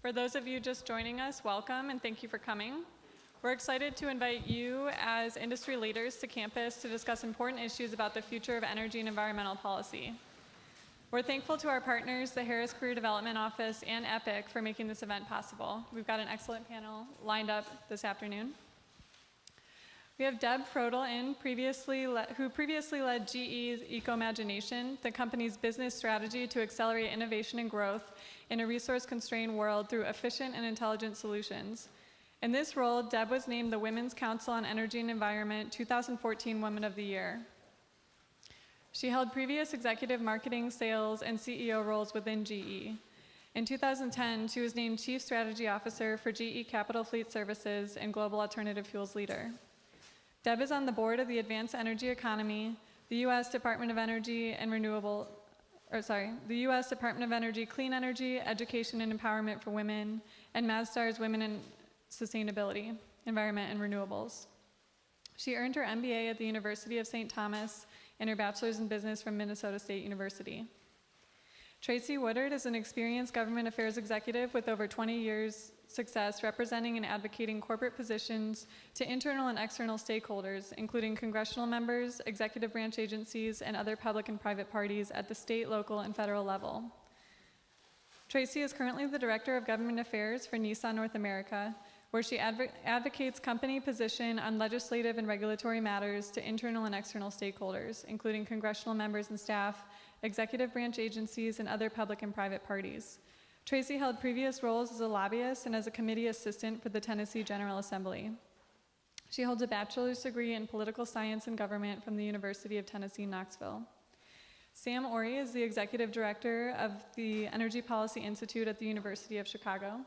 For those of you just joining us, welcome and thank you for coming. We're excited to invite you as industry leaders to campus to discuss important issues about the future of energy and environmental policy. We're thankful to our partners, the Harris Career Development Office and EPIC, for making this event possible. We've got an excellent panel lined up this afternoon. We have Deb Frodel who previously led GE's Ecomagination, the company's business strategy to accelerate innovation and growth in a resource-constrained world through efficient and intelligent solutions. In this role, Deb was named the Women's Council on Energy and Environment 2014 Woman of the Year. She held previous executive marketing, sales, and CEO roles within GE. In 2010, she was named Chief Strategy Officer for GE Capital Fleet Services and Global Alternative Fuels Leader. Deb is on the board of the Advanced Energy Economy, the U.S. Department of Energy the U.S. Department of Energy Clean Energy, Education and Empowerment for Women, and Masdar's Women in Sustainability, Environment and Renewables. She earned her MBA at the University of St. Thomas and her bachelor's in business from Minnesota State University. Tracey Woodard is an experienced government affairs executive with over 20 years success representing and advocating corporate positions to internal and external stakeholders, including congressional members, executive branch agencies, and other public and private parties at the state, local, and federal level. Tracey is currently the Director of Government Affairs for Nissan North America, where she advocates company position on legislative and regulatory matters to internal and external stakeholders, including congressional members and staff, executive branch agencies, and other public and private parties. Tracey held previous roles as a lobbyist and as a committee assistant for the Tennessee General Assembly. She holds a bachelor's degree in political science and government from the University of Tennessee, Knoxville. Sam Ori is the executive director of the Energy Policy Institute at the University of Chicago.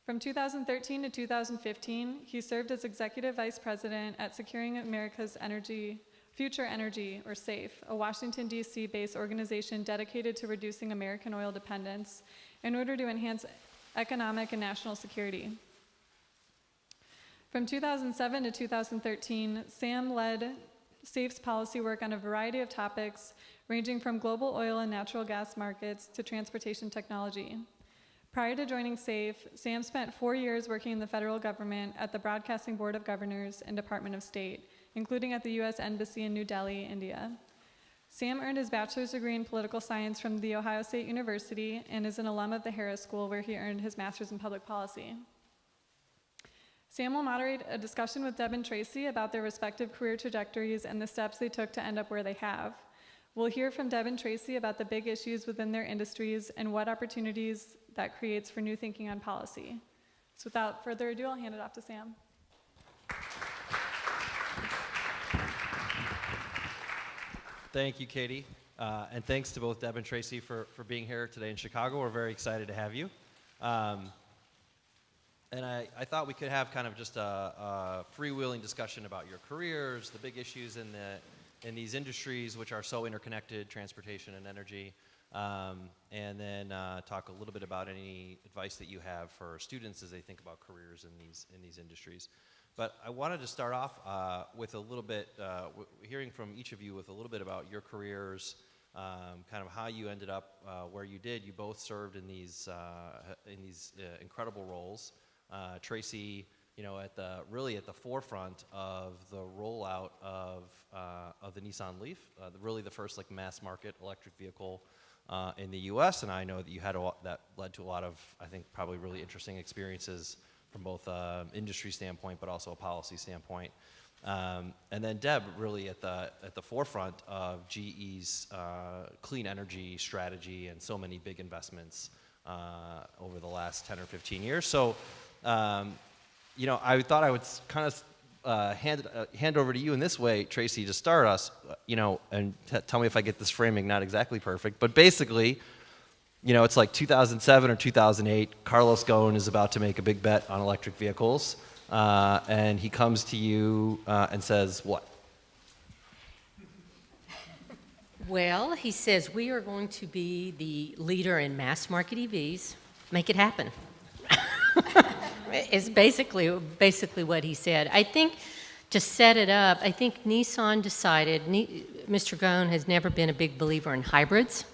From 2013 to 2015, he served as executive vice president at Securing America's Future Energy, or SAFE, a Washington, D.C. based organization dedicated to reducing American oil dependence in order to enhance economic and national security. From 2007 to 2013, Sam led SAFE's policy work on a variety of topics ranging from global oil and natural gas markets to transportation technology. Prior to joining SAFE, Sam spent 4 years working in the federal government at the Broadcasting Board of Governors and Department of State, including at the U.S. Embassy in New Delhi, India. Sam earned his bachelor's degree in political science from The Ohio State University and is an alum of the Harris School, where he earned his master's in public policy. Sam will moderate a discussion with Deb and Tracey about their respective career trajectories and the steps they took to end up where they have. We'll hear from Deb and Tracey about the big issues within their industries and what opportunities that creates for new thinking on policy. So without further ado, I'll hand it off to Sam. Thank you, Katie. And thanks to both Deb and Tracey for being here today in Chicago. We're very excited to have you. And I thought we could have kind of just a freewheeling discussion about your careers, the big issues in these industries which are so interconnected, transportation and energy, and then talk a little bit about any advice that you have for students as they think about careers in these industries. But I wanted to start off with a little bit, hearing from each of you with a little bit about your careers, kind of how you ended up where you did. You both served in these incredible roles. Tracey, really at the forefront of the rollout of the Nissan Leaf, really the first mass market electric vehicle in the U.S. And I know that you had that led to a lot of, I think, probably really interesting experiences from both industry standpoint, but also a policy standpoint. And then Deb, really at the forefront of GE's clean energy strategy and so many big investments over the last 10 or 15 years. So, I thought I would kind of hand over to you in this way, Tracey, to start us, and tell me if I get this framing not exactly perfect, but basically, it's like 2007 or 2008, Carlos Ghosn is about to make a big bet on electric vehicles, and he comes to you and says, what? Well, he says, we are going to be the leader in mass market EVs. Make it happen. It's basically what he said. I think to set it up, I think Nissan decided, Mr. Ghosn has never been a big believer in hybrids,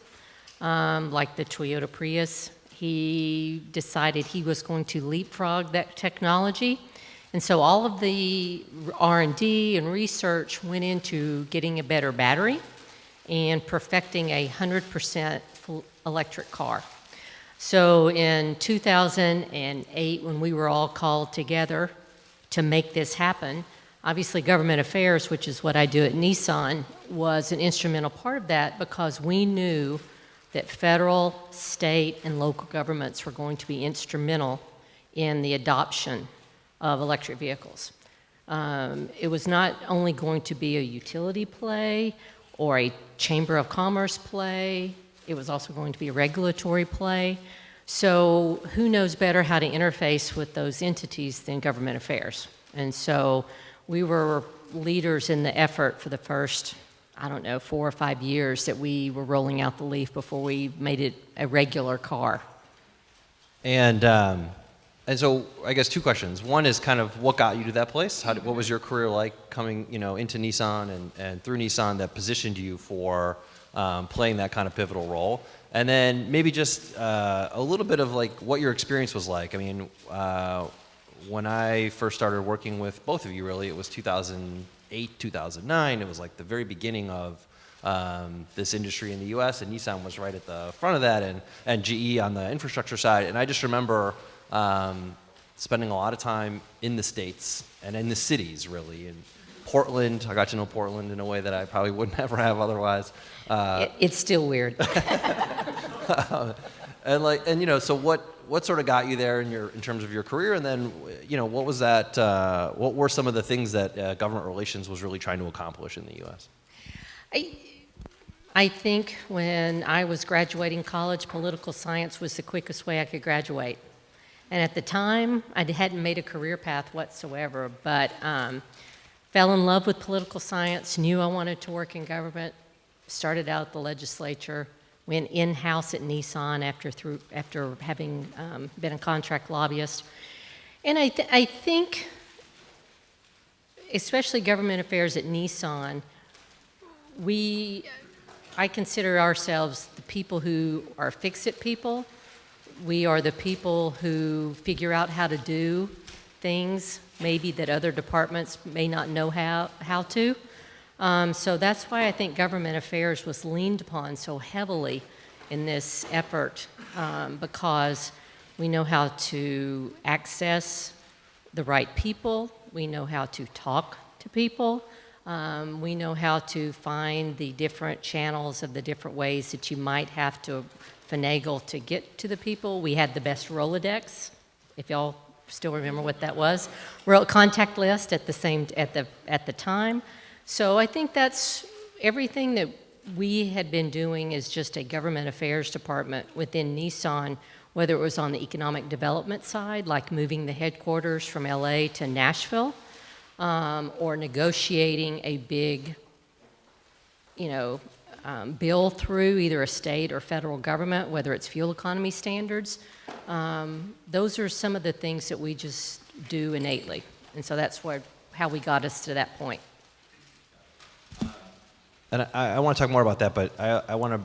like the Toyota Prius he decided he was going to leapfrog that technology. And so all of the R&D and research went into getting a better battery and perfecting a 100% full electric car. So in 2008, when we were all called together to make this happen, obviously government affairs, which is what I do at Nissan, was an instrumental part of that because we knew that federal, state, and local governments were going to be instrumental in the adoption of electric vehicles. It was not only going to be a utility play or a chamber of commerce play, it was also going to be a regulatory play. So who knows better how to interface with those entities than government affairs? And so we were leaders in the effort for the first, 4 or 5 years that we were rolling out the Leaf before we made it a regular car. And so I guess 2 questions. One is kind of what got you to that place? What was your career like coming, into Nissan and through Nissan that positioned you for playing that kind of pivotal role? And then maybe just a little bit of like what your experience was like. I mean, when I first started working with both of you, really, it was 2008, 2009. It was like the very beginning of this industry in the U.S., and Nissan was right at the front of that, and GE on the infrastructure side. And I just remember spending a lot of time in the States and in the cities, really. In Portland, I got to know Portland in a way that I probably would never have otherwise. It's still weird. So what sort of got you there in terms of your career, and then what was that? What were some of the things that government relations was really trying to accomplish in the U.S.? I think when I was graduating college, political science was the quickest way I could graduate. And at the time, I hadn't made a career path whatsoever, but fell in love with political science, knew I wanted to work in government, started out at the legislature, went in-house at Nissan after having been a contract lobbyist. And I think, especially government affairs at Nissan, I consider ourselves the people who are fix-it people. We are the people who figure out how to do things maybe that other departments may not know how to. So that's why I think government affairs was leaned upon so heavily in this effort, because we know how to access the right people, we know how to talk to people, we know how to find the different channels of the different ways that you might have to finagle to get to the people. We had the best Rolodex, if y'all still remember what that was, contact list at the time. So I think that's everything that we had been doing as just a government affairs department within Nissan, whether it was on the economic development side, like moving the headquarters from LA to Nashville, or negotiating a big, bill through either a state or federal government, whether it's fuel economy standards. Those are some of the things that we just do innately. And so that's how we got us to that point. And I want to talk more about that, but I want to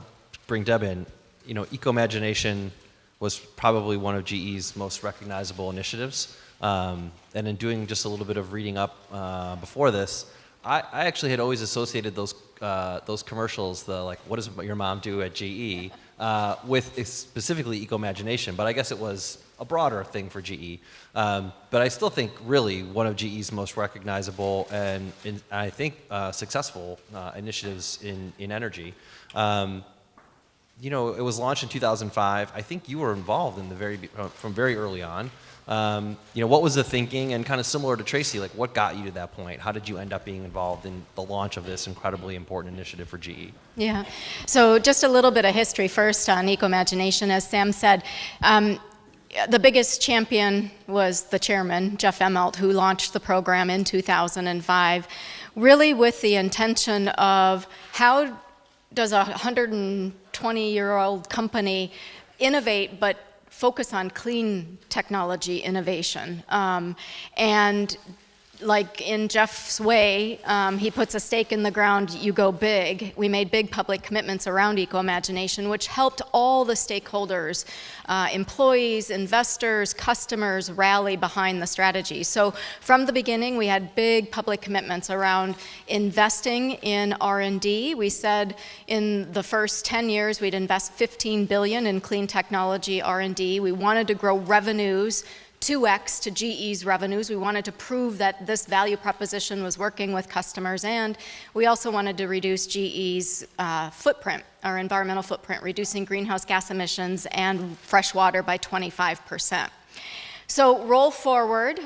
bring Deb in. Ecomagination was probably one of GE's most recognizable initiatives. And in doing just a little bit of reading up before this, I actually had always associated those commercials, what does your mom do at GE, with specifically Ecomagination, but I guess it was a broader thing for GE. But I still think really one of GE's most recognizable and I think successful initiatives in energy. It was launched in 2005. I think you were involved in from very early on. What was the thinking, and kind of similar to Tracey, what got you to that point? How did you end up being involved in the launch of this incredibly important initiative for GE? Yeah, so just a little bit of history first on Ecomagination. As Sam said, the biggest champion was the chairman, Jeff Immelt, who launched the program in 2005, really with the intention of how does a 120-year-old company innovate but focus on clean technology innovation. And like in Jeff's way, he puts a stake in the ground, you go big. We made big public commitments around Ecomagination, which helped all the stakeholders, employees, investors, customers rally behind the strategy. So from the beginning, we had big public commitments around investing in R&D. We said in the first 10 years, we'd invest $15 billion in clean technology R&D. We wanted to grow revenues 2x to GE's revenues. We wanted to prove that this value proposition was working with customers, and we also wanted to reduce GE's footprint, our environmental footprint, reducing greenhouse gas emissions and fresh water by 25%. So roll forward,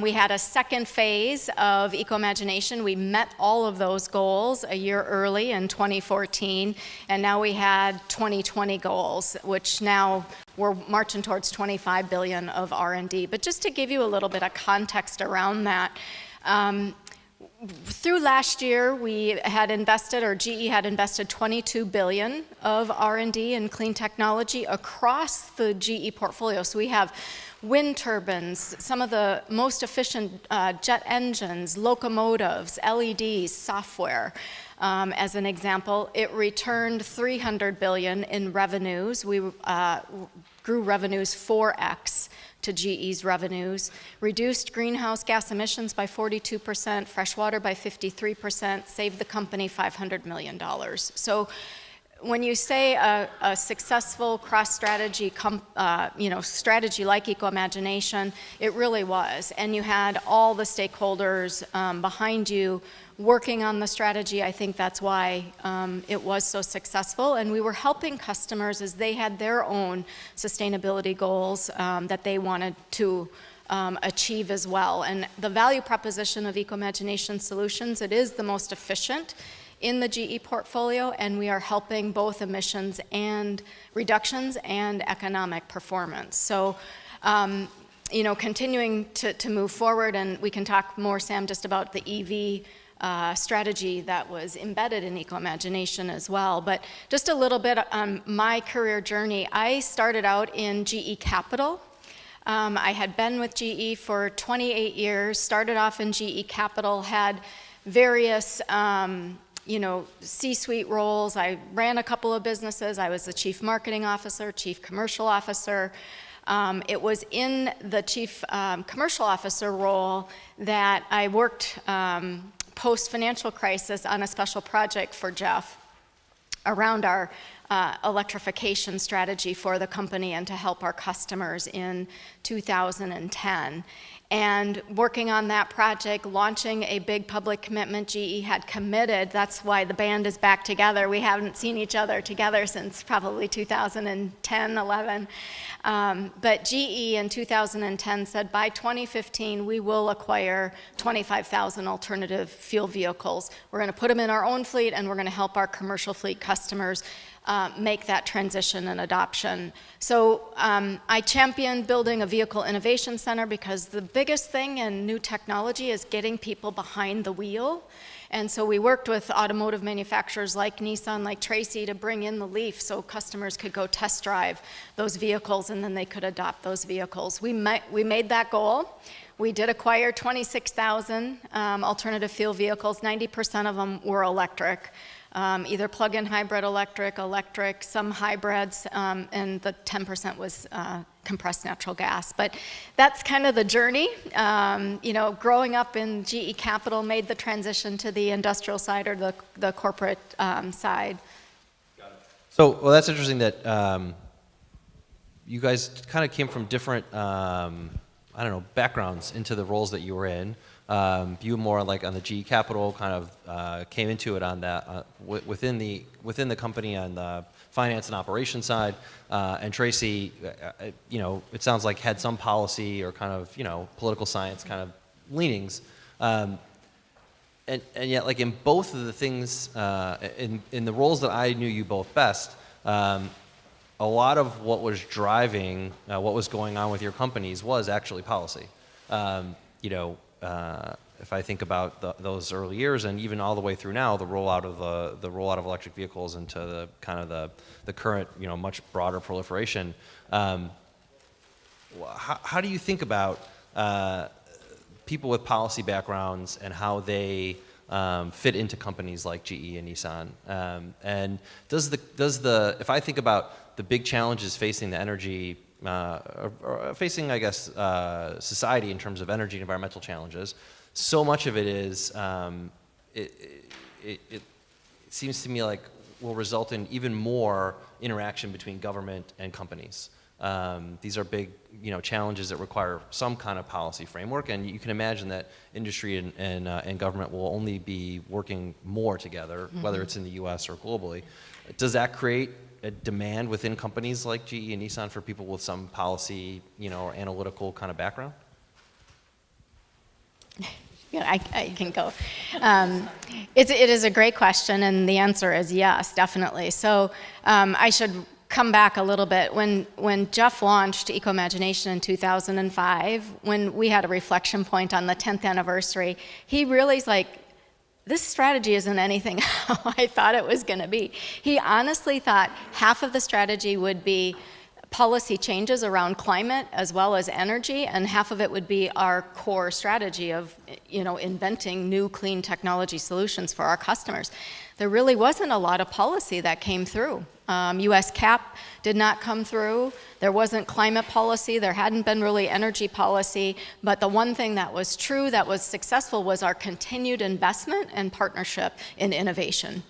we had a second phase of Ecomagination. We met all of those goals a year early in 2014, and now we had 2020 goals, which now we're marching towards 25 billion of R&D. But just to give you a little bit of context around that, through last year, we had invested, or GE had invested 22 billion of R&D in clean technology across the GE portfolio. So we have wind turbines, some of the most efficient jet engines, locomotives, LEDs, software. As an example, it returned 300 billion in revenues. We grew revenues 4x to GE's revenues, reduced greenhouse gas emissions by 42%, fresh water by 53%, saved the company $500 million. So when you say a successful cross-strategy strategy like Ecomagination, it really was. And you had all the stakeholders behind you working on the strategy. I think that's why it was so successful. And we were helping customers as they had their own sustainability goals that they wanted to achieve as well. And the value proposition of Ecomagination Solutions, it is the most efficient in the GE portfolio, and we are helping both emissions and reductions and economic performance. So, continuing to move forward, and we can talk more, Sam, just about the EV strategy that was embedded in Ecomagination as well. But just a little bit on my career journey. I started out in GE Capital. I had been with GE for 28 years, started off in GE Capital, had various C-suite roles. I ran a couple of businesses. I was the chief marketing officer, chief commercial officer. It was in the chief commercial officer role that I worked post-financial crisis on a special project for Jeff around our electrification strategy for the company and to help our customers in 2010. And working on that project, launching a big public commitment, GE had committed. That's why the band is back together. We haven't seen each other together since probably 2010, 11. But GE in 2010 said by 2015, we will acquire 25,000 alternative fuel vehicles. We're going to put them in our own fleet, and we're going to help our commercial fleet customers make that transition and adoption. So I championed building a vehicle innovation center because the biggest thing in new technology is getting people behind the wheel. And so we worked with automotive manufacturers like Nissan, like Tracey, to bring in the Leaf so customers could go test drive those vehicles and then they could adopt those vehicles. We made that goal. We did acquire 26,000 alternative fuel vehicles. 90% of them were electric. Either plug-in hybrid electric, some hybrids, and the 10% was compressed natural gas. But that's kind of the journey. Growing up in GE Capital made the transition to the industrial side or the corporate side. Got it. So, well, that's interesting that you guys kind of came from different, backgrounds into the roles that you were in. You more like on the GE Capital kind of came into it on that within the company on the finance and operations side, and Tracey, it sounds like had some policy or kind of political science kind of leanings, and yet like in both of the things in the roles that I knew you both best, a lot of what was driving what was going on with your companies was actually policy. If I think about those early years and even all the way through now, the rollout of electric vehicles into the kind of the current much broader proliferation, how do you think about people with policy backgrounds and how they fit into companies like GE and Nissan. And if I think about the big challenges facing the energy, or facing, I guess, society in terms of energy and environmental challenges, so much of it is, it seems to me like will result in even more interaction between government and companies. These are big, challenges that require some kind of policy framework, and you can imagine that industry and government will only be working more together, whether it's in the U.S. or globally. Does that create a demand within companies like GE and Nissan for people with some policy, or analytical kind of background? Yeah, I can go. It is a great question, and the answer is yes, definitely. So I should come back a little bit. When Jeff launched Ecomagination in 2005, when we had a reflection point on the 10th anniversary, he realized, this strategy isn't anything how I thought it was going to be. He honestly thought half of the strategy would be policy changes around climate as well as energy, and half of it would be our core strategy of, inventing new clean technology solutions for our customers. There really wasn't a lot of policy that came through. US CAP did not come through. There wasn't climate policy. There hadn't been really energy policy. But the one thing that was true, that was successful, was our continued investment and partnership in innovation.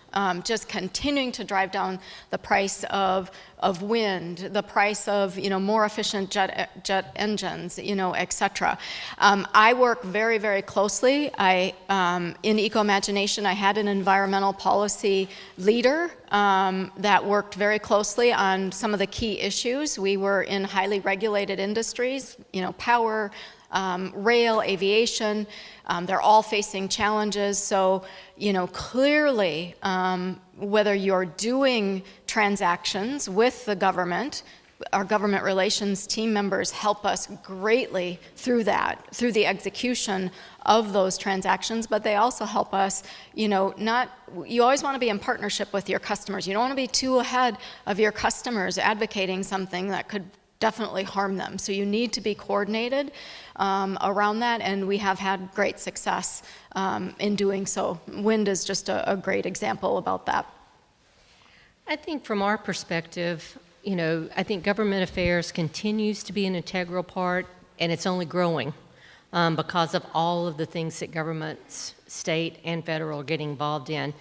Just continuing to drive down the price of wind, the price of more efficient jet engines, et cetera. I work very, very closely. In Ecomagination, I had an environmental policy leader that worked very closely on some of the key issues. We were in highly regulated industries, power, rail, aviation. They're all facing challenges. So, clearly, whether you're doing transactions with the government, our government relations team members help us greatly through the execution of those transactions, but they also help us, you always want to be in partnership with your customers. You don't want to be too ahead of your customers advocating something that could definitely harm them. So you need to be coordinated around that, and we have had great success in doing so. Wind is just a great example about that. I think from our perspective, I think government affairs continues to be an integral part, and it's only growing because of all of the things that governments, state and federal, are getting involved in.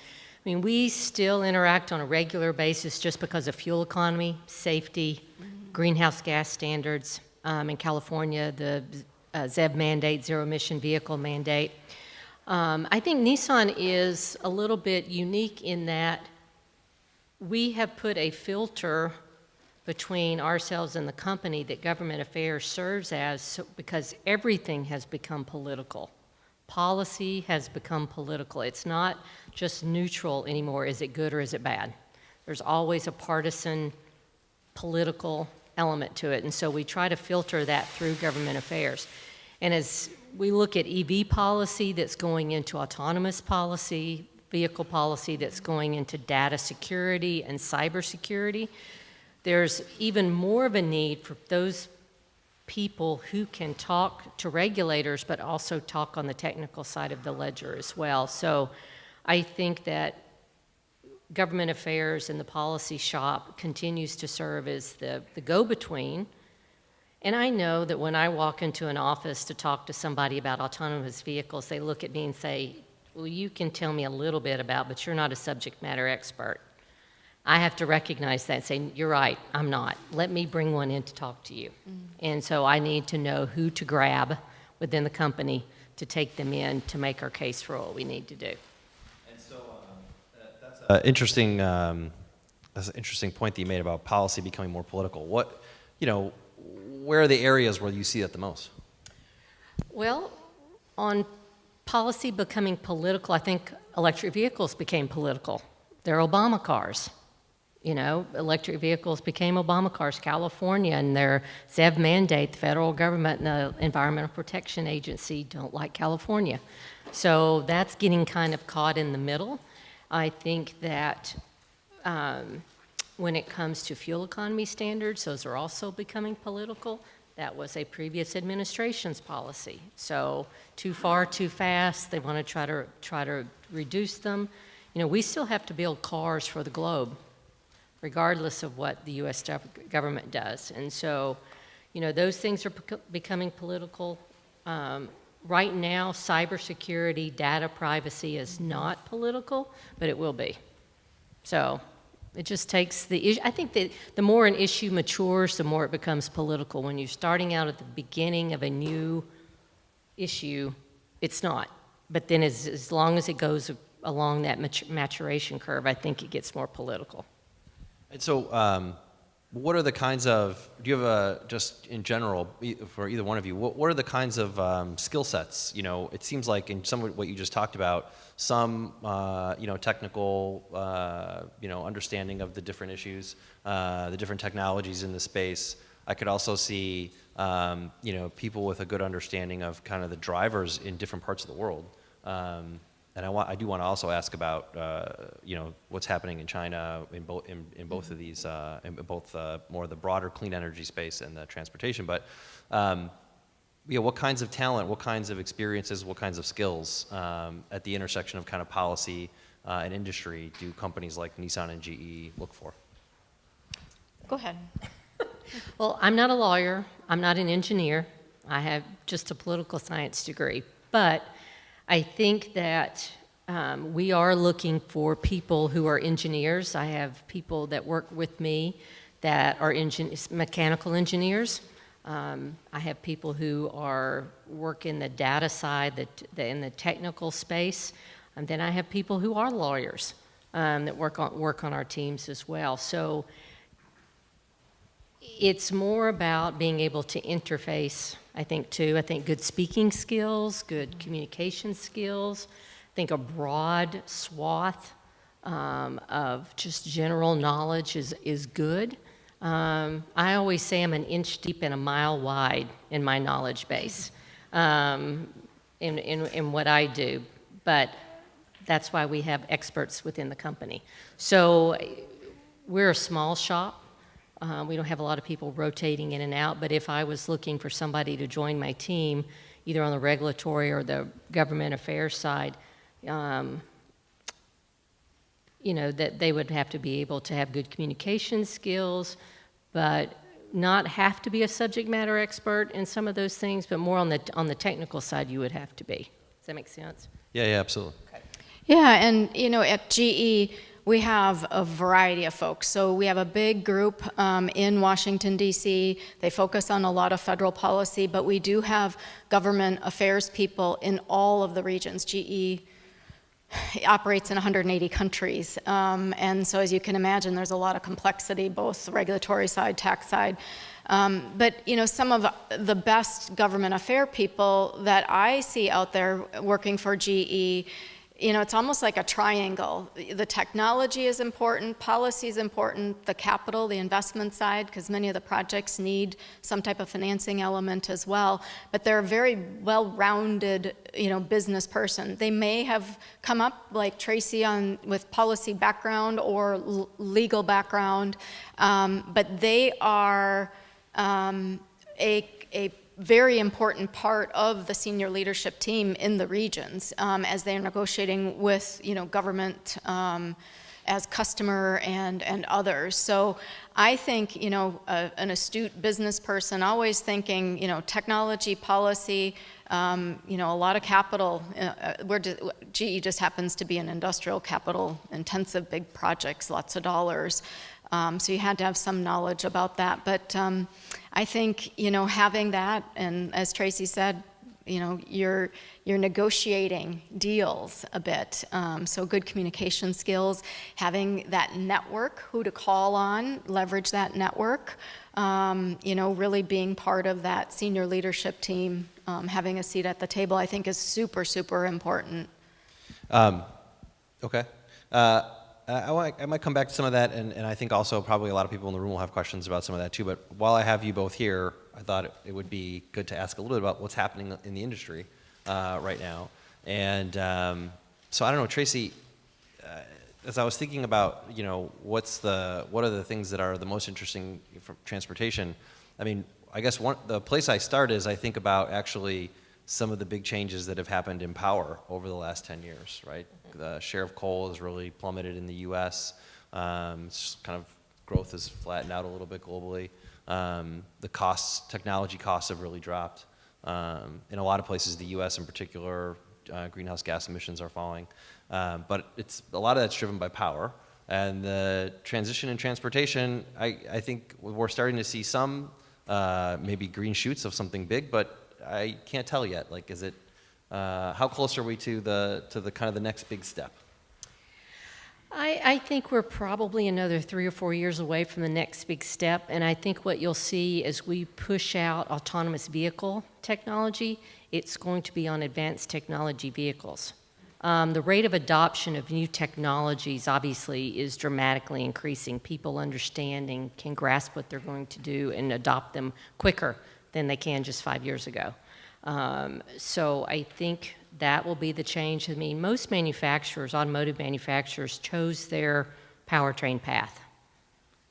We still interact on a regular basis just because of fuel economy, safety, greenhouse gas standards. In California, the ZEV mandate, zero emission vehicle mandate. I think Nissan is a little bit unique in that we have put a filter between ourselves and the company that government affairs serves as, because everything has become political. Policy has become political. It's not just neutral anymore. Is it good or is it bad? There's always a partisan political element to it, and so we try to filter that through government affairs. And as we look at EV policy that's going into autonomous policy, vehicle policy that's going into data security and cybersecurity, there's even more of a need for those people who can talk to regulators but also talk on the technical side of the ledger as well. So I think that government affairs and the policy shop continues to serve as the go-between. And I know that when I walk into an office to talk to somebody about autonomous vehicles, they look at me and say, well, you can tell me a little bit about, but you're not a subject matter expert. I have to recognize that and say, you're right, I'm not. Let me bring one in to talk to you. And so I need to know who to grab within the company to take them in to make our case for what we need to do. And so that's an interesting point that you made about policy becoming more political. Where are the areas where you see that the most? Well, on policy becoming political, I think electric vehicles became political. They're Obama cars. Electric vehicles became Obama cars. California and their ZEV mandate, the federal government and the Environmental Protection Agency don't like California. So that's getting kind of caught in the middle. I think that when it comes to fuel economy standards, those are also becoming political. That was a previous administration's policy. So too far, too fast. They want to try to reduce them. You know, we still have to build cars for the globe, regardless of what the U.S. government does. And so, you know, those things are becoming political. Right now, cybersecurity, data privacy is not political, but it will be. So it just takes the issue. I think that the more an issue matures, the more it becomes political. When you're starting out at the beginning of a new issue, it's not. But then as long as it goes along that maturation curve, I think it gets more political. And so, what are the kinds of, do you have just in general, for either one of you, what are the kinds of skill sets? You know, it seems like in some of what you just talked about, some, you know, technical, you know, understanding of the different issues, the different technologies in the space. I could also see, you know, people with a good understanding of kind of the drivers in different parts of the world. And I do want to also ask about, you know, what's happening in China in both of these, in both more the broader clean energy space and the transportation. But, you know, what kinds of talent, what kinds of experiences, what kinds of skills at the intersection of kind of policy and industry do companies like Nissan and GE look for? Go ahead. Well, I'm not a lawyer. I'm not an engineer. I have just a political science degree. But I think that we are looking for people who are engineers. I have people that work with me that are mechanical engineers. I have people who work in the data side, in the technical space. And then I have people who are lawyers that work on our teams as well. So it's more about being able to interface, I think, too. I think good speaking skills, good communication skills. I think a broad swath of just general knowledge is good. I always say I'm an inch deep and a mile wide in my knowledge base in what I do. But that's why we have experts within the company. So we're a small shop. We don't have a lot of people rotating in and out, but if I was looking for somebody to join my team, either on the regulatory or the government affairs side, you know, that they would have to be able to have good communication skills, but not have to be a subject matter expert in some of those things, but more on the technical side you would have to be. Does that make sense? Yeah, absolutely. Okay. Yeah, and you know, at GE, we have a variety of folks. So we have a big group in Washington, D.C. They focus on a lot of federal policy, but we do have government affairs people in all of the regions. GE operates in 180 countries. And so as you can imagine, there's a lot of complexity, both the regulatory side, tax side. But you know, some of the best government affair people that I see out there working for GE, you know, it's almost like a triangle. The technology is important, policy is important, the capital, the investment side, because many of the projects need some type of financing element as well. But they're a very well-rounded, you know, business person. They may have come up like Tracey with policy background or legal background, but they are a very important part of the senior leadership team in the regions as they're negotiating with, you know, government as customer and others. So I think, you know, an astute business person always thinking, you know, technology, policy, you know, a lot of capital. GE just happens to be an industrial capital intensive, big projects, lots of dollars. So you had to have some knowledge about that. But I think, you know, having that, and as Tracey said, you know, you're negotiating deals a bit. So good communication skills, having that network, who to call on, leverage that network, you know, really being part of that senior leadership team, having a seat at the table, I think is super, super important. Okay. I might come back to some of that, and I think also probably a lot of people in the room will have questions about some of that too, but while I have you both here, I thought it would be good to ask a little bit about what's happening in the industry right now. And so I don't know, Tracey, as I was thinking about, you know, what are the things that are the most interesting for transportation, I mean, I guess the place I start is I think about actually some of the big changes that have happened in power over the last 10 years, right? The share of coal has really plummeted in the U.S. It's kind of growth has flattened out a little bit globally. The technology costs have really dropped. In a lot of places, the U.S. in particular, greenhouse gas emissions are falling. But a lot of that's driven by power. And the transition in transportation, I think we're starting to see some maybe green shoots of something big, but I can't tell yet. Like, is it, how close are we to the kind of the next big step? I think we're probably another 3 or 4 years away from the next big step, and I think what you'll see as we push out autonomous vehicle technology, it's going to be on advanced technology vehicles. The rate of adoption of new technologies obviously is dramatically increasing. People understanding can grasp what they're going to do and adopt them quicker than they can just 5 years ago. So I think that will be the change. I mean, most manufacturers, automotive manufacturers, chose their powertrain path.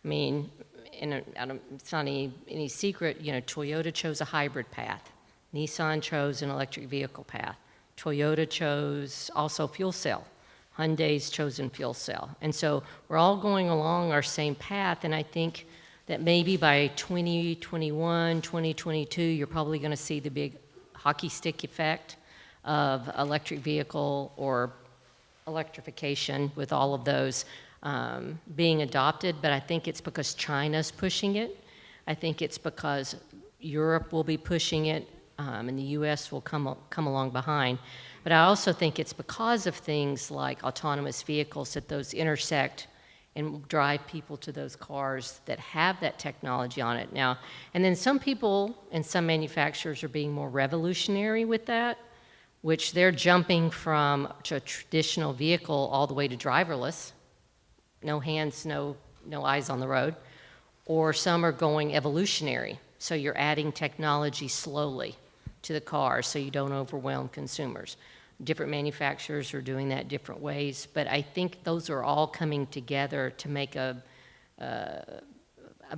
I mean, it's not any secret, you know, Toyota chose a hybrid path. Nissan chose an electric vehicle path. Toyota chose also fuel cell. Hyundai's chosen fuel cell. And so we're all going along our same path, and I think that maybe by 2021, 2022, you're probably going to see the big hockey stick effect of electric vehicle or electrification with all of those being adopted. But I think it's because China's pushing it. I think it's because Europe will be pushing it, and the U.S. will come along behind. But I also think it's because of things like autonomous vehicles that those intersect and drive people to those cars that have that technology on it now. And then some people and some manufacturers are being more revolutionary with that, which they're jumping from a traditional vehicle all the way to driverless, no hands, no eyes on the road, or some are going evolutionary. So you're adding technology slowly to the car so you don't overwhelm consumers. Different manufacturers are doing that different ways, but I think those are all coming together to make a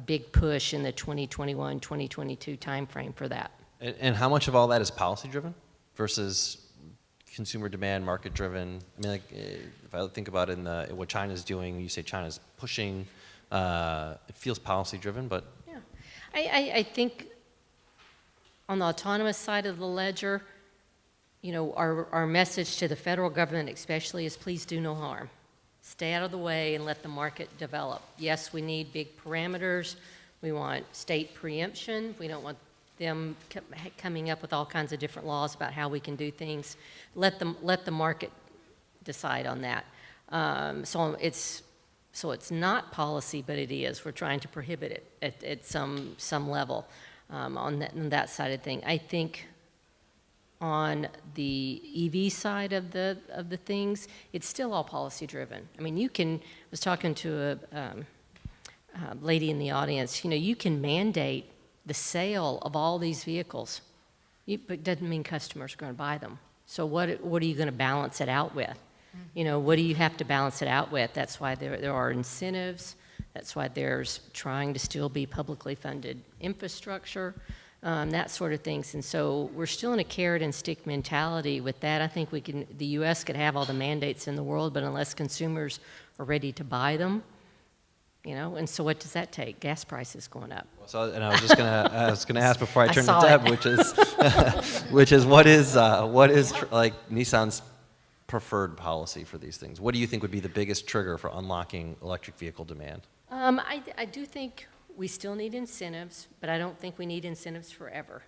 big push in the 2021, 2022 timeframe for that. And how much of all that is policy driven versus consumer demand, market driven? I mean, like, if I think about what China's doing, you say China's pushing, it feels policy driven, but. Yeah, I think on the autonomous side of the ledger, you know, our message to the federal government especially is please do no harm. Stay out of the way and let the market develop. Yes, we need big parameters. We want state preemption. We don't want them coming up with all kinds of different laws about how we can do things. Let the market decide on that. So it's not policy, but it is. We're trying to prohibit it at some level on that side of thing. I think on the EV side of the things, it's still all policy driven. I mean, I was talking to a lady in the audience, you know, you can mandate the sale of all these vehicles, but it doesn't mean customers are going to buy them. So what are you going to balance it out with? You know, what do you have to balance it out with? That's why there are incentives. That's why there's trying to still be publicly funded infrastructure. That sort of things. And so we're still in a carrot and stick mentality with that. I think the U.S. could have all the mandates in the world, but unless consumers are ready to buy them, you know, and so what does that take? Gas prices going up. So, and I was just gonna ask before I turn to saw Deb, it. which is what is like Nissan's preferred policy for these things? What do you think would be the biggest trigger for unlocking electric vehicle demand? I do think we still need incentives, but I don't think we need incentives forever.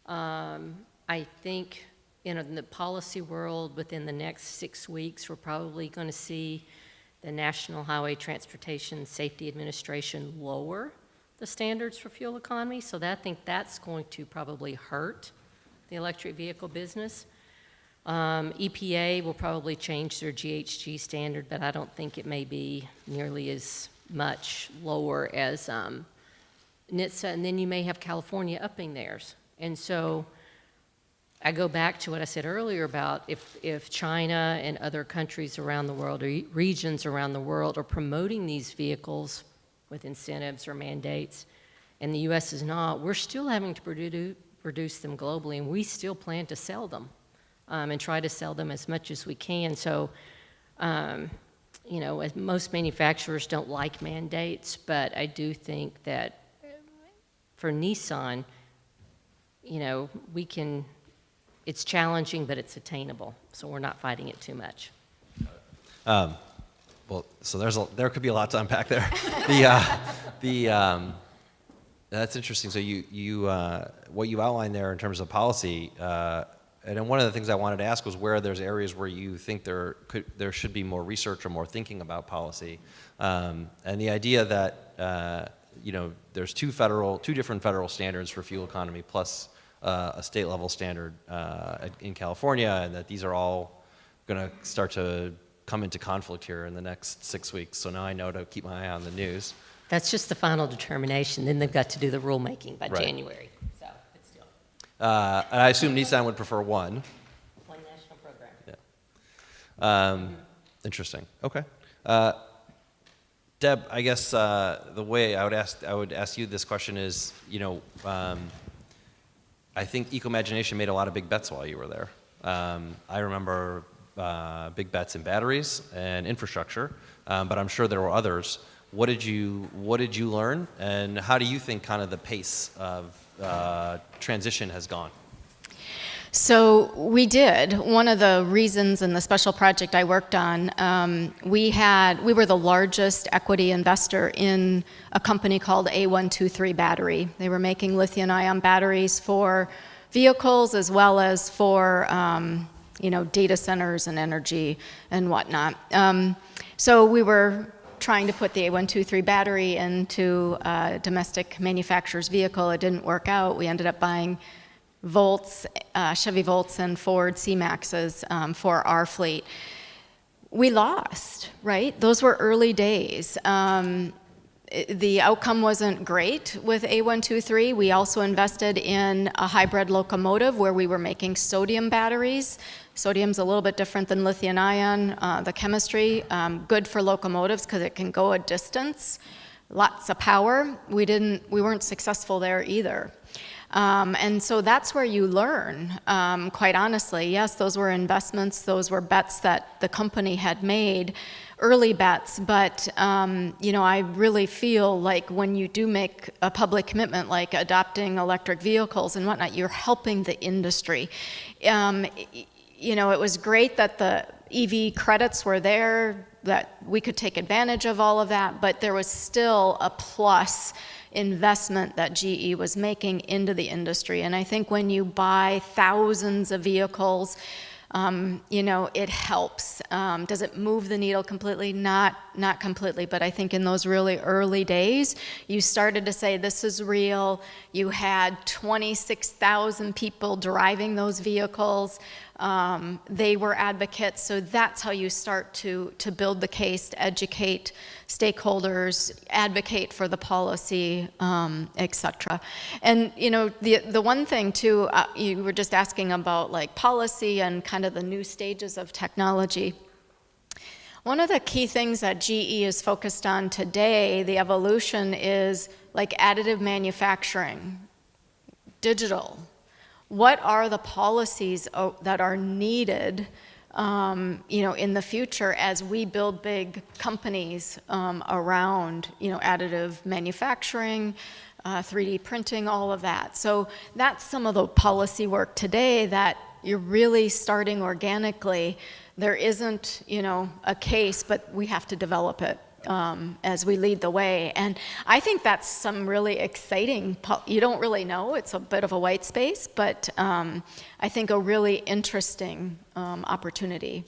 I think, you know, in the policy world, within the next 6 weeks, we're probably going to see the National Highway Transportation Safety Administration lower the standards for fuel economy. So I think that's going to probably hurt the electric vehicle business. EPA will probably change their GHG standard, but I don't think it may be nearly as much lower as NHTSA, and then you may have California upping theirs. And so I go back to what I said earlier about if China and other countries around the world or regions around the world are promoting these vehicles with incentives or mandates, and the U.S. is not, we're still having to produce them globally, and we still plan to sell them and try to sell them as much as we can. So, you know, as most manufacturers don't like mandates, but I do think that for Nissan, you know, we can, it's challenging, but it's attainable, so we're not fighting it too much. Well, so there could be a lot to unpack there. That's interesting. So what you outlined there in terms of policy, and then one of the things I wanted to ask was where there's areas where you think there should be more research or more thinking about policy, and the idea that you know, there's two different federal standards for fuel economy plus a state level standard in California, and that these are all going to start to come into conflict here in the next 6 weeks. So now I know to keep my eye on the news. That's just the final determination. Then they've got to do the rulemaking by Right. January. So, but still, And I assume Nissan would prefer one. one national program. Yeah. Interesting. Okay. Deb, I guess the way I would ask you this question is, you know, I think Ecomagination made a lot of big bets while you were there. I remember big bets in batteries and infrastructure, but I'm sure there were others. What did you learn, and how do you think kind of the pace of transition has gone? So we did. One of the reasons in the special project I worked on, we were the largest equity investor in a company called A123 Battery. They were making lithium-ion batteries for vehicles as well as for you know, data centers and energy and whatnot. So we were trying to put the A123 battery into a domestic manufacturer's vehicle. It didn't work out. We ended up buying Volts, Chevy Volts and Ford C-Maxes for our fleet. We lost, right? Those were early days. The outcome wasn't great with A123. We also invested in a hybrid locomotive where we were making sodium batteries. Sodium's a little bit different than lithium-ion. The chemistry, good for locomotives because it can go a distance, lots of power. We weren't successful there either. And so that's where you learn, quite honestly. Yes, those were investments, those were bets that the company had made, early bets, but you know, I really feel like when you do make a public commitment like adopting electric vehicles and whatnot, you're helping the industry. You know, it was great that the EV credits were there, that we could take advantage of all of that, but there was still a plus investment that GE was making into the industry. And I think when you buy thousands of vehicles, you know, it helps. Does it move the needle completely? Not completely, but I think in those really early days, you started to say, this is real. You had 26,000 people driving those vehicles. They were advocates, so that's how you start to build the case, to educate stakeholders, advocate for the policy, et cetera. And you know, the one thing too, you were just asking about like policy and kind of the new stages of technology. One of the key things that GE is focused on today, the evolution, is like additive manufacturing, digital. What are the policies that are needed, you know, in the future as we build big companies around, you know, additive manufacturing, 3D printing, all of that. So that's some of the policy work today that you're really starting organically. There isn't, you know, a case, but we have to develop it as we lead the way. And I think that's some really exciting, you don't really know, it's a bit of a white space, but I think a really interesting opportunity.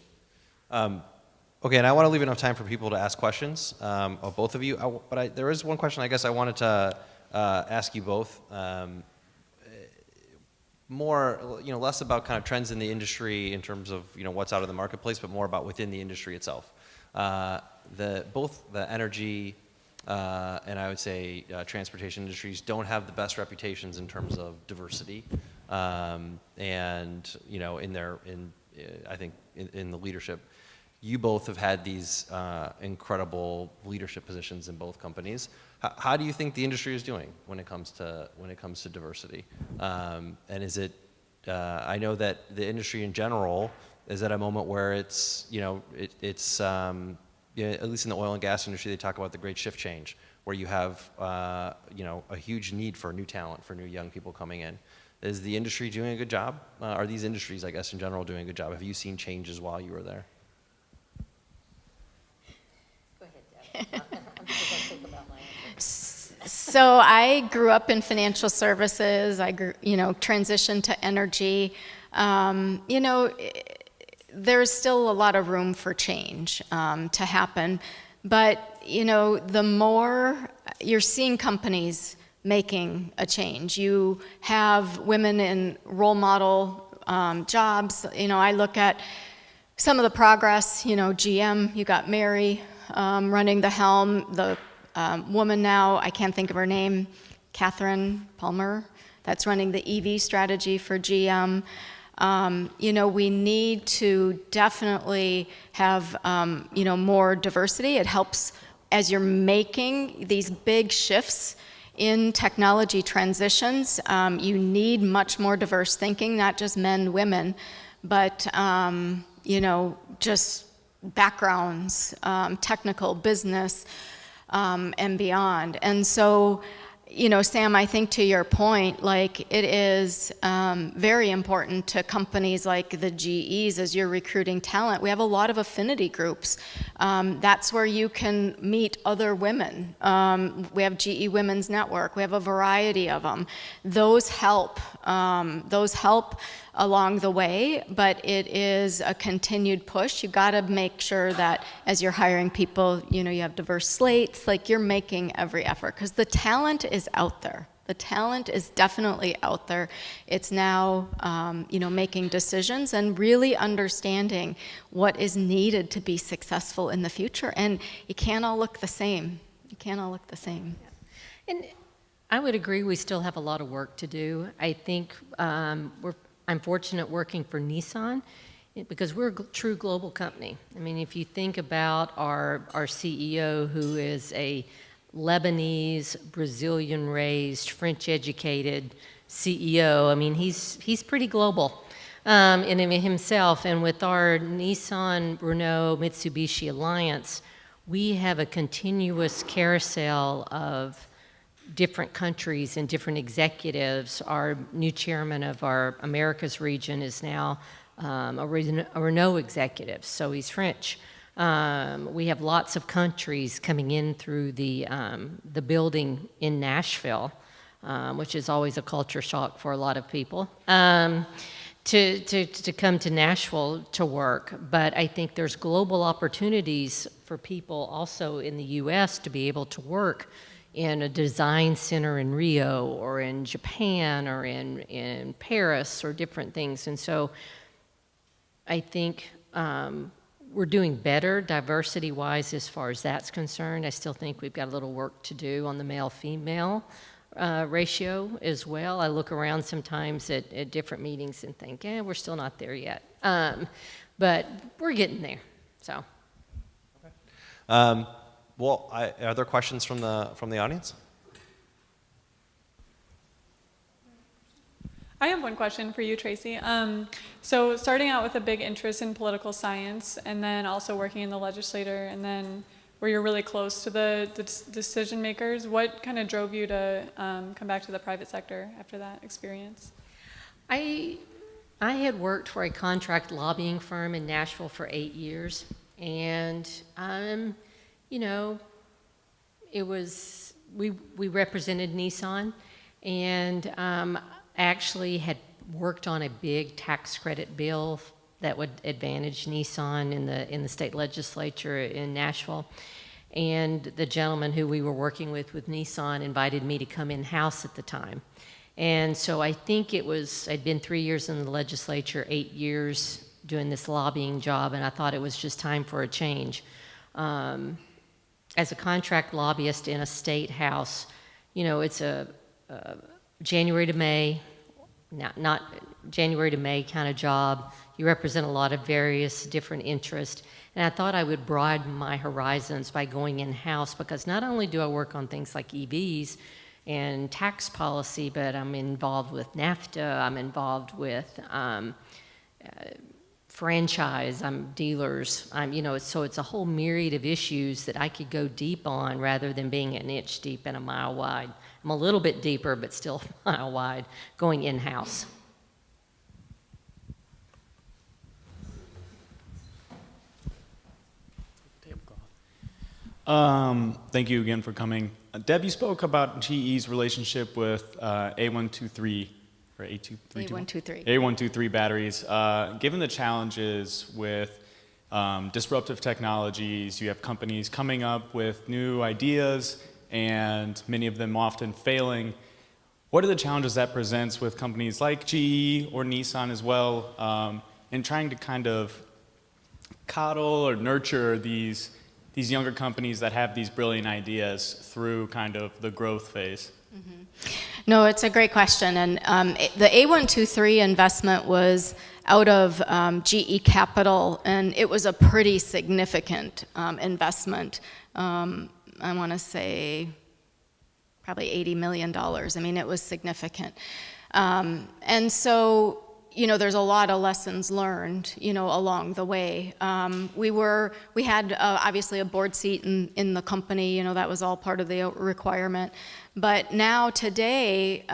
Okay, and I want to leave enough time for people to ask questions of both of you, but there is one question I guess I wanted to ask you both. More, you know, less about kind of trends in the industry in terms of, you know, what's out in the marketplace, but more about within the industry itself. Both the energy and I would say transportation industries don't have the best reputations in terms of diversity, and you know, I think in the leadership. you both have had these incredible leadership positions in both companies. How do you think the industry is doing when it comes to diversity? And is it? I know that the industry in general is at a moment where it's it's at least in the oil and gas industry, they talk about the great shift change, where you have a huge need for new talent, for new young people coming in. Is the industry doing a good job? Are these industries, I guess, in general, doing a good job? Have you seen changes while you were there? Go ahead, Deb. I'm just going to think about my answer. So I grew up in financial services. I grew, transitioned to energy. There's still a lot of room for change to happen. But, the more you're seeing companies making a change, you have women in role model jobs. I look at some of the progress, GM, you got Mary running the helm, the woman now, I can't think of her name, Catherine Palmer, that's running the EV strategy for GM. We need to definitely have, more diversity. It helps as you're making these big shifts in technology transitions. You need much more diverse thinking, not just men, women, but, just backgrounds, technical, business, and beyond. And so, Sam, I think to your point, it is very important to companies like the GEs as you're recruiting talent. We have a lot of affinity groups. That's where you can meet other women. We have GE Women's Network. We have a variety of them. Those help. Those help along the way, but it is a continued push. You got to make sure that as you're hiring people, you have diverse slates, you're making every effort, because the talent is out there. The talent is definitely out there. It's now, making decisions and really understanding what is needed to be successful in the future. And you can't all look the same. You can't all look the same. And I would agree we still have a lot of work to do. I think I'm fortunate working for Nissan because we're a true global company. I mean, if you think about our CEO, who is a Lebanese, Brazilian-raised, French-educated CEO, I mean, he's pretty global in himself. And with our Nissan, Renault, Mitsubishi alliance, we have a continuous carousel of different countries and different executives. Our new chairman of our Americas region is now a Renault executive, so he's French. We have lots of countries coming in through the building in Nashville, which is always a culture shock for a lot of people, to come to Nashville to work. But I think there's global opportunities for people also in the U.S. to be able to work in a design center in Rio or in Japan or in Paris or different things. And so I think we're doing better diversity-wise as far as that's concerned. I still think we've got a little work to do on the male-female ratio as well. I look around sometimes at different meetings and think, we're still not there yet. But we're getting there, so. Okay. Well, are there questions from the audience? I have one question for you, Tracey. So starting out with a big interest in political science and then also working in the legislature and then where you're really close to the decision makers, what kind of drove you to come back to the private sector after that experience? I had worked for a contract lobbying firm in Nashville for 8 years, and it was, we represented Nissan, and actually had worked on a big tax credit bill that would advantage Nissan in the state legislature in Nashville. And the gentleman who we were working with Nissan invited me to come in-house at the time. And so I think I'd been 3 years in the legislature, 8 years doing this lobbying job, and I thought it was just time for a change. As a contract lobbyist in a state house, it's a January to May, not January to May kind of job. You represent a lot of various different interests. And I thought I would broaden my horizons by going in-house, because not only do I work on things like EVs and tax policy, but I'm involved with NAFTA, I'm involved with franchise, I'm dealers, so it's a whole myriad of issues that I could go deep on rather than being an inch deep and a mile wide. I'm a little bit deeper, but still a mile wide, going in-house. Thank you again for coming. Deb, you spoke about GE's relationship with A123 or A232? A123. A123 batteries. Given the challenges with disruptive technologies, you have companies coming up with new ideas and many of them often failing. What are the challenges that presents with companies like GE or Nissan as well in trying to kind of coddle or nurture these younger companies that have these brilliant ideas through kind of the growth phase? Mm-hmm. No, it's a great question. And the A123 investment was out of GE Capital, and it was a pretty significant investment. I want to say probably $80 million. I mean, it was significant. And so, there's a lot of lessons learned, along the way. We had obviously a board seat in the company, that was all part of the requirement. But now today,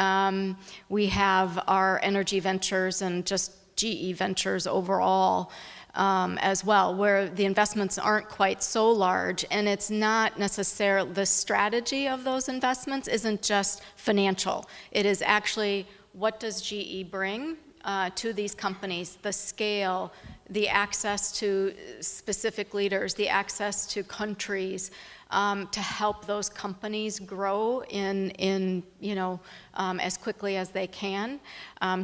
we have our energy ventures and just GE ventures overall as well, where the investments aren't quite so large, and it's not necessarily, the strategy of those investments isn't just financial. It is actually, what does GE bring to these companies, the scale, the access to specific leaders, the access to countries, to help those companies grow in as quickly as they can.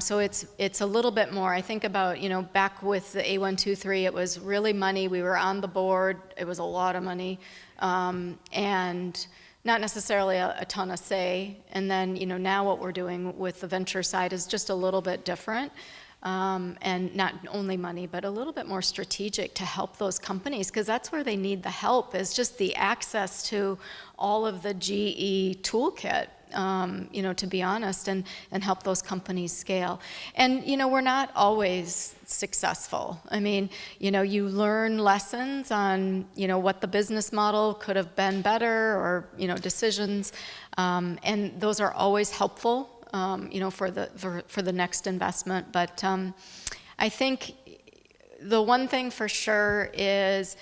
So it's a little bit more. I think about, back with the A123, it was really money. We were on the board. It was a lot of money, and not necessarily a ton of say. And then, now what we're doing with the venture side is just a little bit different. And not only money, but a little bit more strategic to help those companies, because that's where they need the help, is just the access to all of the GE toolkit, to be honest, and help those companies scale. And, we're not always successful. I mean, you learn lessons on, what the business model could have been better, or, decisions, and those are always helpful, for the next investment. But I think the one thing for sure is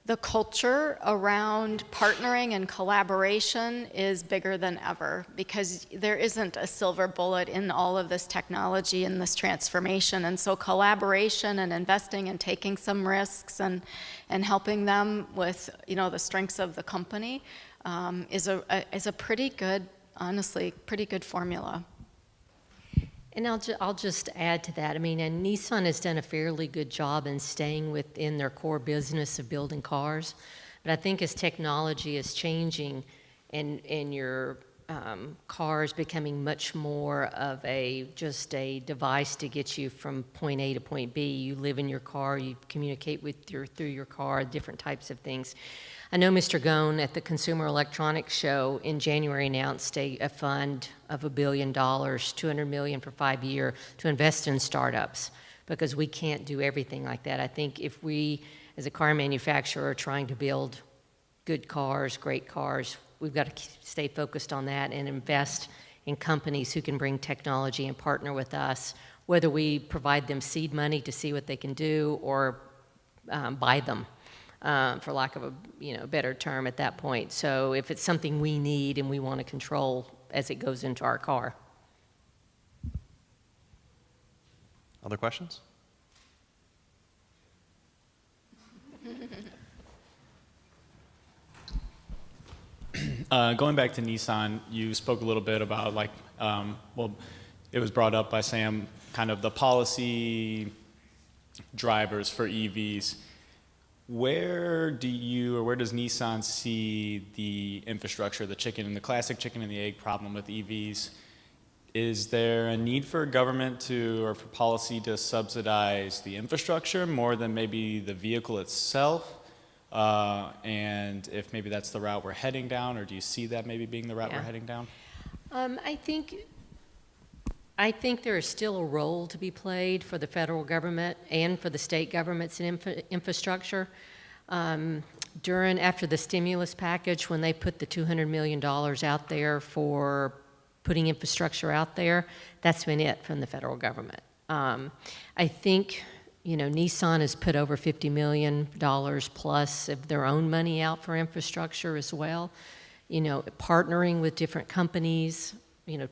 the culture around partnering and collaboration is bigger than ever, because there isn't a silver bullet in all of this technology and this transformation. And so collaboration and investing and taking some risks and helping them with, the strengths of the company is a pretty good, honestly, pretty good formula. And I'll just add to that. I mean, and Nissan has done a fairly good job in staying within their core business of building cars. But I think as technology is changing and your cars becoming much more of just a device to get you from point A to point B, you live in your car, you communicate through your car, different types of things. I know Mr. Gone at the Consumer Electronics Show in January announced a fund of $1 billion, $200 million for 5 years, to invest in startups, because we can't do everything like that. I think if we, as a car manufacturer, are trying to build good cars, great cars, we've got to stay focused on that and invest in companies who can bring technology and partner with us, whether we provide them seed money to see what they can do or buy them. For lack of a better term at that point. So if it's something we need and we want to control as it goes into our car. Other questions? Going back to Nissan, you spoke a little bit about it was brought up by Sam, kind of the policy drivers for EVs. Where does Nissan see the infrastructure, the classic chicken and the egg problem with EVs? is there a need for government to, or for policy to subsidize the infrastructure more than maybe the vehicle itself? And if maybe that's the route we're heading down, or do you see that maybe being the route we're heading down? I think there is still a role to be played for the federal government and for the state governments in infrastructure. After the stimulus package, when they put the $200 million out there for putting infrastructure out there, that's been it from the federal government. I think, Nissan has put over $50 million plus of their own money out for infrastructure as well. Partnering with different companies,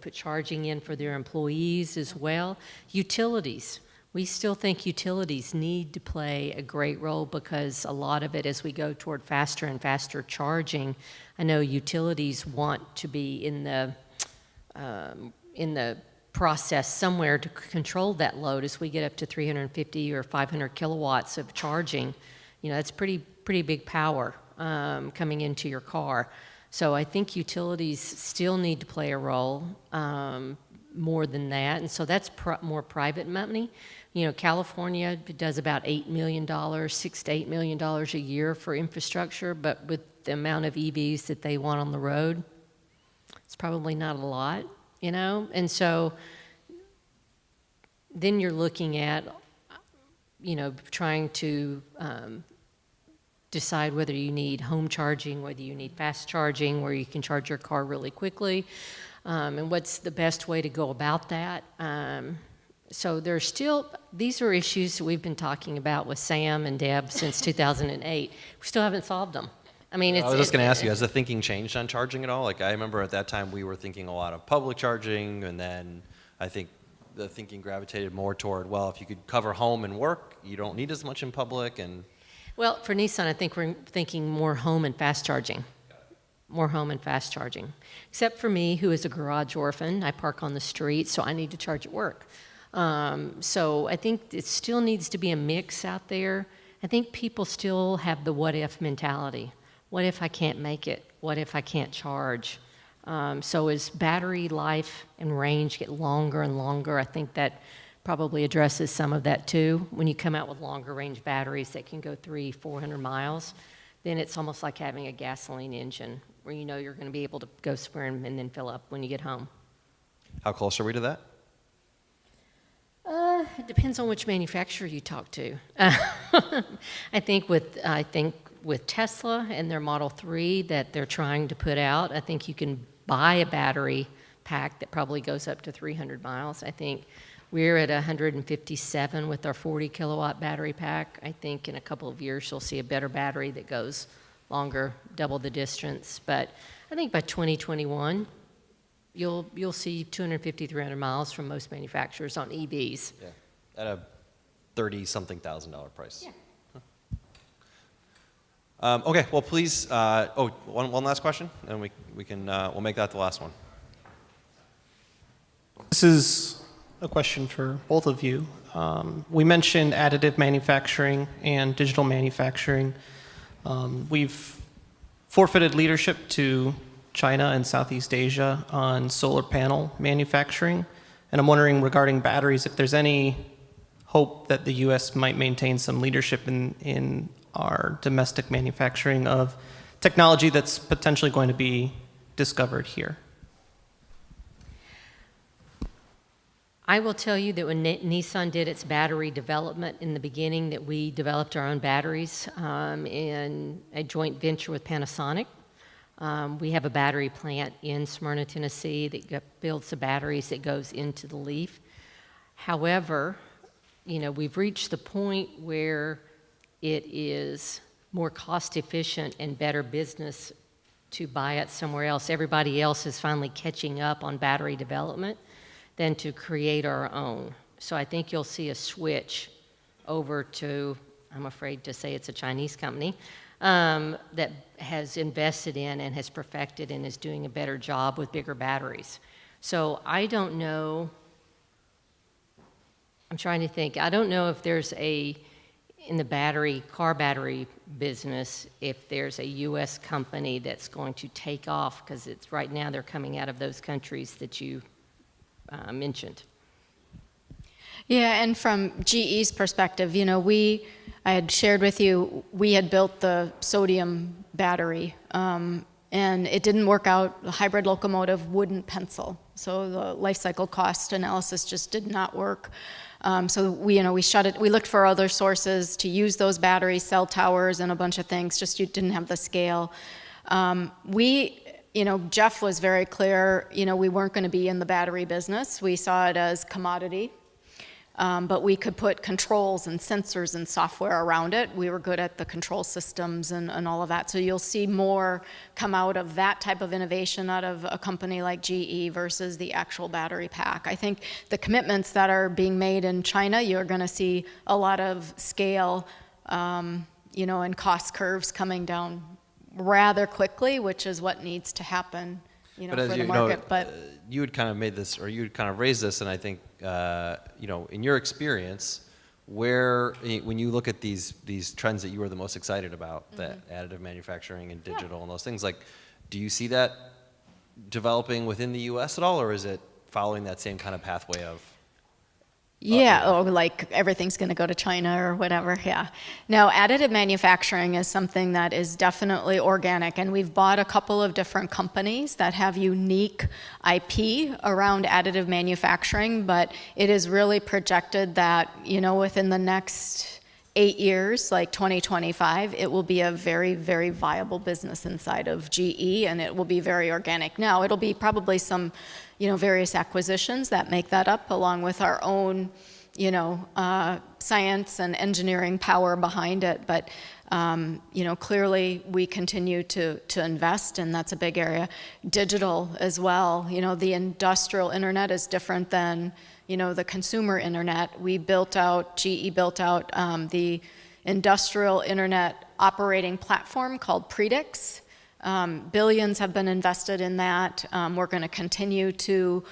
put charging in for their employees as well. Utilities. We still think utilities need to play a great role because a lot of it, as we go toward faster and faster charging, I know utilities want to be in the process somewhere to control that load as we get up to 350 or 500 kilowatts of charging. That's pretty big power coming into your car. So I think utilities still need to play a role more than that, and so that's more private money. California does about $8 million, $6 to $8 million a year for infrastructure, but with the amount of EVs that they want on the road, it's probably not a lot, And so then you're looking at, trying to decide whether you need home charging, whether you need fast charging, where you can charge your car really quickly, and what's the best way to go about that. So these are issues that we've been talking about with Sam and Deb since 2008. We still haven't solved them. I was just going to ask you, has the thinking changed on charging at all? I remember at that time we were thinking a lot of public charging, and then I think the thinking gravitated more toward, well, if you could cover home and work, you don't need as much in public. Well, for Nissan, I think we're thinking more home and fast charging. More home and fast charging. Except for me, who is a garage orphan. I park on the street, so I need to charge at work. So I think it still needs to be a mix out there. I think people still have the what-if mentality. What if I can't make it? What if I can't charge? So as battery life and range get longer and longer, I think that probably addresses some of that too. When you come out with longer range batteries that can go 300-400 miles, then it's almost like having a gasoline engine where you're going to be able to go somewhere and then fill up when you get home. How close are we to that? It depends on which manufacturer you talk to. I think with Tesla and their Model 3 that they're trying to put out, I think you can buy a battery pack that probably goes up to 300 miles. I think we're at 157 with our 40 kilowatt battery pack. I think in a couple of years you'll see a better battery that goes longer, double the distance. But I think by 2021, you'll see 250, 300 miles from most manufacturers on EVs. Yeah, at a $30-something thousand price. Yeah. Okay, well, please. One last question, and we'll make that the last one. This is a question for both of you. We mentioned additive manufacturing and digital manufacturing. We've forfeited leadership to China and Southeast Asia on solar panel manufacturing. And I'm wondering, regarding batteries, if there's any hope that the U.S. might maintain some leadership in our domestic manufacturing of technology that's potentially going to be discovered here. I will tell you that when Nissan did its battery development in the beginning, that we developed our own batteries in a joint venture with Panasonic. We have a battery plant in Smyrna, Tennessee that builds the batteries that goes into the Leaf. However, we've reached the point where it is more cost efficient and better business to buy it somewhere else. Everybody else is finally catching up on battery development than to create our own. So I think you'll see a switch over to, I'm afraid to say it's a Chinese company, that has invested in and has perfected and is doing a better job with bigger batteries. So I don't know, I'm trying to think, I don't know if there's in the car battery business, if there's a US company that's going to take off, because right now they're coming out of those countries that you mentioned. Yeah, and from GE's perspective, you know, I had shared with you, we had built the sodium battery, and it didn't work out. The hybrid locomotive wouldn't pencil. So the life cycle cost analysis just did not work. So we shut it. We looked for other sources to use those batteries, cell towers, and a bunch of things. Just you didn't have the scale. Jeff was very clear. We weren't going to be in the battery business. We saw it as commodity. But we could put controls and sensors and software around it. We were good at the control systems and all of that. So you'll see more come out of that type of innovation out of a company like GE versus the actual battery pack. I think the commitments that are being made in China, you're going to see a lot of scale, and cost curves coming down rather quickly, which is what needs to happen, But for as the you market. know, you had kind of made this, or you had kind of raised this, and I think, in your experience, when you look at these trends that you are the most excited about, that additive manufacturing and digital and those things, like, do you see that developing within the U.S. at all, or is it following that same kind of pathway of? Yeah, or like everything's going to go to China or whatever, yeah. No, additive manufacturing is something that is definitely organic, and we've bought a couple of different companies that have unique IP around additive manufacturing, but it is really projected that, within the next 8 years, like 2025, it will be a very, very viable business inside of GE, and it will be very organic. Now, it'll be probably some various acquisitions that make that up, along with our own, science and engineering power behind it. But, clearly we continue to invest, and that's a big area. Digital as well. The industrial internet is different than, the consumer internet. GE built out the industrial internet operating platform called Predix. Billions have been invested in that. We're going to continue to,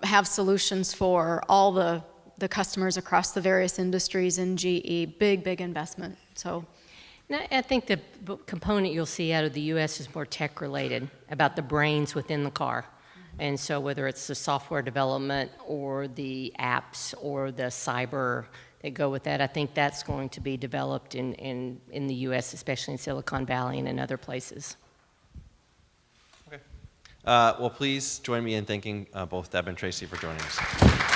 have solutions for all the customers across the various industries in GE. Big investment. So, I think the component you'll see out of the U.S. is more tech-related, about the brains within the car. And so whether it's the software development or the apps or the cyber that go with that, I think that's going to be developed in the U.S., especially in Silicon Valley and in other places. Okay. Well, please join me in thanking both Deb and Tracey for joining us.